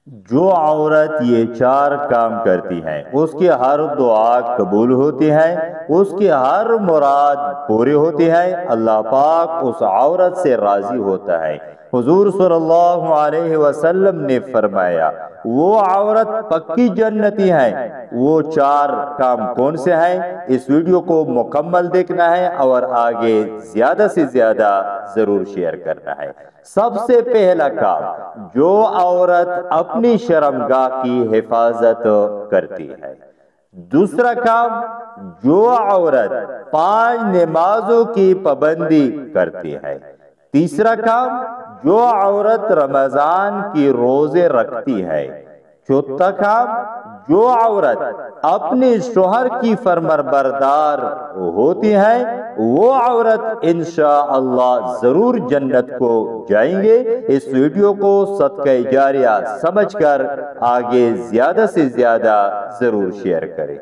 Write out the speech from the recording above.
جو عورت یہ چار کام کرتی ہے اس کی ہر دعا قبول ہوتی ہے، اس کی ہر مراد پوری ہوتی ہے، اللہ پاک اس عورت سے راضی ہوتا ہے۔ حضور صلی اللہ علیہ وسلم نے فرمایا وہ عورت پکی جنتی ہے۔ وہ چار کام کون سے ہیں؟ اس ویڈیو کو مکمل دیکھنا ہے اور آگے زیادہ سے زیادہ ضرور شیئر کرنا ہے۔ سب سے پہلا کام، جو عورت اپنی شرمگاہ کی حفاظت کرتی ہے۔ دوسرا کام، جو عورت 5 نمازوں کی پابندی کرتی ہے۔ تیسرا کام، جو عورت رمضان کی روزے رکھتی ہے۔ چوتھا کام، جو عورت اپنے شوہر کی فرمانبردار ہوتی ہے، وہ عورت انشاءاللہ ضرور جنت کو جائیں گے۔ اس ویڈیو کو صدقہ جاریہ سمجھ کر آگے زیادہ سے زیادہ ضرور شیئر کریں۔